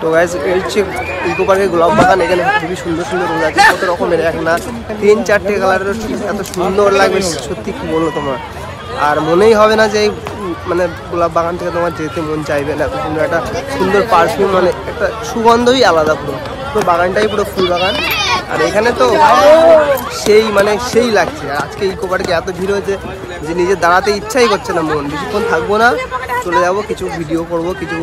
তো গাইস এই হচ্ছে ইকো পার্কের গোলাপ বাগান। এখানে খুবই সুন্দর সুন্দর রোজ আছে, কত রকমের, এক না 3-4টে কালারের, এত সুন্দর লাগবে সত্যি কি বলবো তোমার। আর মনেই হবে না যে এই মানে গোলাপ বাগান থেকে তোমার যেতে মন চাইবে না। এত সুন্দর একটা সুন্দর পারফিউম, মানে একটা সুগন্ধই আলাদা। পুরো পুরো বাগানটাই পুরো ফুল বাগান। আর এখানে তো সেই লাগছে। আর আজকে ইকো পার্কে এত ভিড় হয়েছে যে নিজে দাঁড়াতে ইচ্ছাই করছে না মন। বেশিক্ষণ থাকবো না, চলে যাবো, কিছু ভিডিও করব, কিছু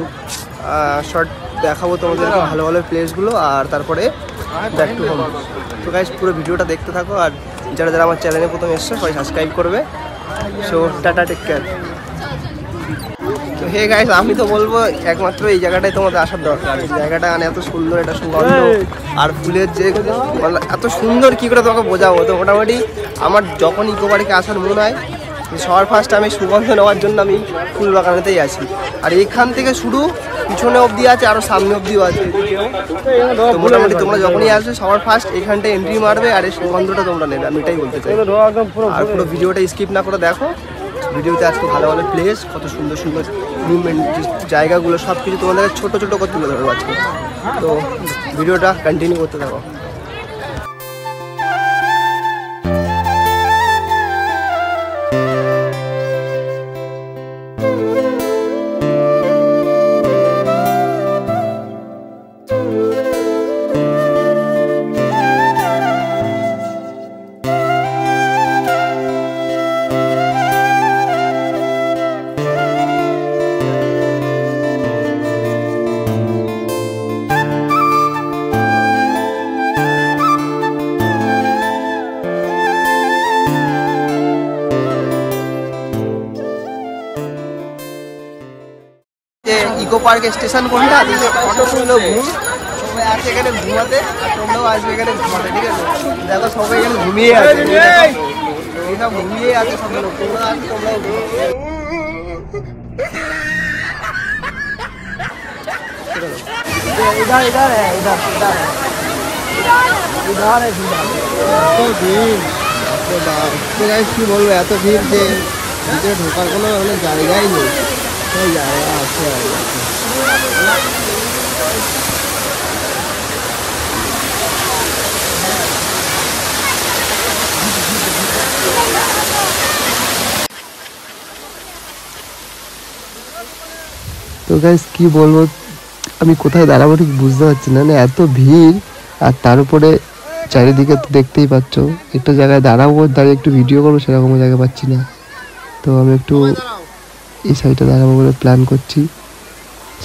শর্ট দেখাবো তোমাদেরকে ভালো ভালো প্লেসগুলো, আর তারপরে ব্যাক টু হোম। তো গাইস পুরো ভিডিওটা দেখতে থাকো। আর যারা যারা আমার চ্যানেলে প্রথম এসছে সবাই সাবস্ক্রাইব করবে। So tata, take care. তো হে গাইস, আমি তো বলবো একমাত্র এই জায়গাটায় তোমাদের আসার দরকার। এই জায়গাটা মানে এত সুন্দর, একটা সুগন্ধ আর ফুলের যে এত সুন্দর, কি করে তোমাকে বোঝাবো। তো মোটামুটি আমার যখন ইকো পার্কে আসার মনে হয় সবার ফার্স্ট আমি সুগন্ধ নেওয়ার জন্য আমি ফুল বাগানেতেই আছি। আর এখান থেকে শুরু পিছনে অবধি আছে, আরও সামনে অবধিও আছে। তো মোটামুটি তোমরা যখনই আসবে সবার ফার্স্ট এখানটায় এন্ট্রি মারবে আর এই সুগন্ধটা তোমরা নেবে, আমি এটাই বলতে চাই। আর পুরো ভিডিওটা স্কিপ না করে দেখো। ভিডিওতে আজকে ভালো ভালো প্লেস, কত সুন্দর সুন্দর মুভমেন্ট জায়গাগুলো সব কিছু তোমাদের ছোটো ছোটো করে তুলে ধরবো আজকে। তো ভিডিওটা কন্টিনিউ করতে থাকো। ইকো পার্ক স্টেশন কোনটা? অটো তুললো ঘুম, সবাই আছে এখানে ঘুমাতে, আর তোমরাও আসবে এখানে ঘুমাতে, ঠিক আছে? দেখো সবাই এখানে ঘুমিয়ে আছে, এইসব ঘুমিয়ে আছে সব লোক। তোমরা আসবে, তোমরাও কি বলবো, এত ভিড় যে ভিতরে ঢোকার কোনো জায়গাই নেই। জায়গা আছে তো গাইস কি বলবো, আমি কোথায় দাঁড়াবো ঠিক বুঝতে পারছি না, এত ভিড়। আর তার উপরে চারিদিকে তো দেখতেই পাচ্ছ, একটা জায়গায় দাঁড়াবো, দাঁড়িয়ে একটু ভিডিও করবো সেরকম জায়গা পাচ্ছি না। তো আমি একটু এই সাইডে দাঁড়াবো বলে প্ল্যান করছি,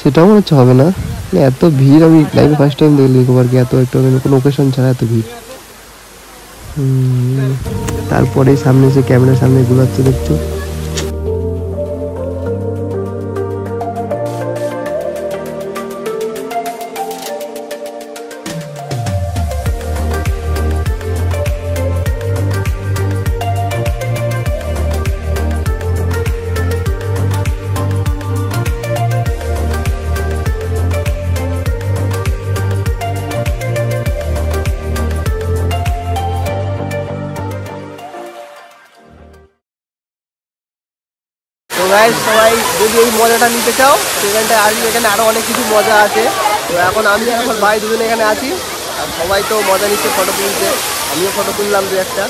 সেটাও মনে হচ্ছে হবে না। এত ভিড়, আমি লাইভে ফার্স্ট টাইম দেখলি ইকো পার্কে এত একটা কোনো ওকেশন ছাড়া এত ভিড়। তারপরে সামনে যে ক্যামেরার সামনে ঘুরাচ্ছে দেখছো। সবাই যদি এই মজাটা নিতে চাও সেখানটায় আসবে, এখানে আরও অনেক কিছু মজা আছে। তো এখন আমি আর আমার ভাই দুজনে এখানে আছি, আর সবাই তো মজা নিচ্ছে ফটো তুলছে, আমিও ফটো তুললাম দু একটা।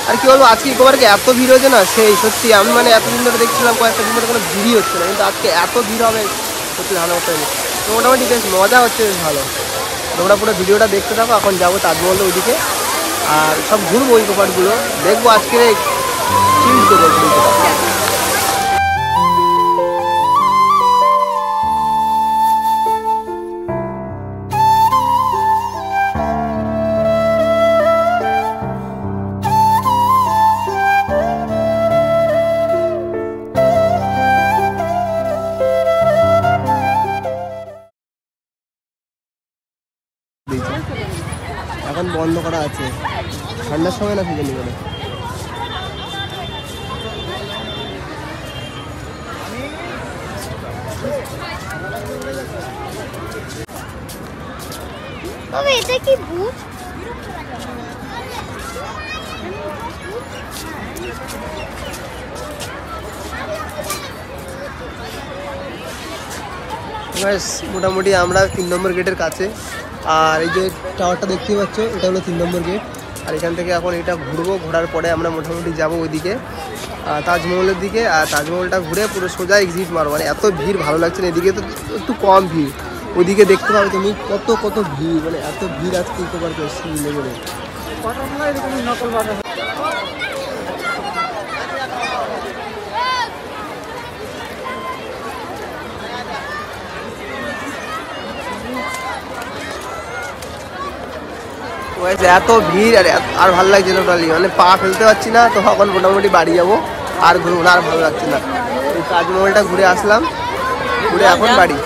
আর কি বলবো, আজকে ইকো পার্কে এত ভিড় হয়েছে না, সেই সত্যি আমি মানে এতদিন ধরে দেখছিলাম কয়েকটা দিন ধরে কোনো ভিড়ই হচ্ছে না, কিন্তু আজকে এত ভিড় হবে সত্যি ধারণা করতে পারিনি। তো মোটামুটি বেশ মজা হচ্ছে, বেশ ভালো। তোমরা পুরো ভিডিওটা দেখতে থাকো। এখন যাবো তাজমহল ওইদিকে, আর সব ঘুরবো ইকো পার্কগুলো দেখবো। আজকে চিল করে দেখবো। এখন বন্ধ করা আছে, ঠান্ডার সময় না সেজন্য বলে। বাবা এটা কি ভূত? ব্যাস মোটামুটি আমরা 3 নম্বর গেটের কাছে। আর এই যে টাওয়ারটা দেখতেই পাচ্ছ, এটা হলো 3 নম্বর গেট। আর এখান থেকে এখন এটা ঘুরবো, ঘোরার পরে আমরা মোটামুটি যাবো ওইদিকে তাজমহলের দিকে। আর তাজমহলটা ঘুরে পুরো সোজা এক্সিট মারবো। মানে এত ভিড় ভালো লাগছে না, এদিকে তো একটু কম ভিড়, ওইদিকে দেখতে পাবে তুমি কত কত ভিড়, মানে এত ভিড় আজকে ইকো পার্কে এসেছি লেভেলে। এত ভিড় আর ভালো লাগছে না টোটালি, মানে পা ফেলতে পারছি না। তো এখন মোটামুটি বাড়ি যাবো, আর ঘুরবো না, আর ভালো লাগছে না। এই তাজমহলটা ঘুরে আসলাম, ঘুরে এখন বাড়ি।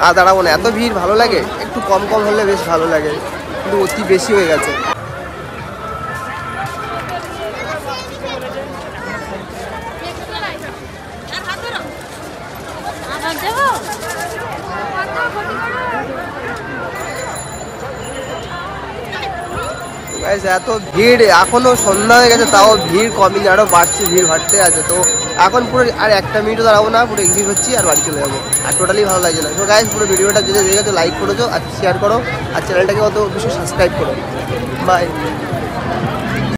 আর দাঁড়াবো না, এত ভিড় ভালো লাগে, একটু কম কম হলে বেশ ভালো লাগে, কিন্তু অতি বেশি হয়ে গেছে। এত ভিড়, এখনো সন্ধ্যা হয়ে গেছে তাও ভিড় কমেনি, আরো বাড়ছে, ভিড় বাড়তে আছে। তো এখন পুরো আর 1 মিনিটও দাঁড়াবো না, পুরো এক্সিট হচ্ছি আর বাড়ি চলে যাবো। আর টোটালি ভালো লাগছে না। তো গাইস পুরো ভিডিওটা যদি দেখেছো লাইক করেছো আর শেয়ার করো, আর চ্যানেলটাকে অত বেশি সাবস্ক্রাইব করো। বাই।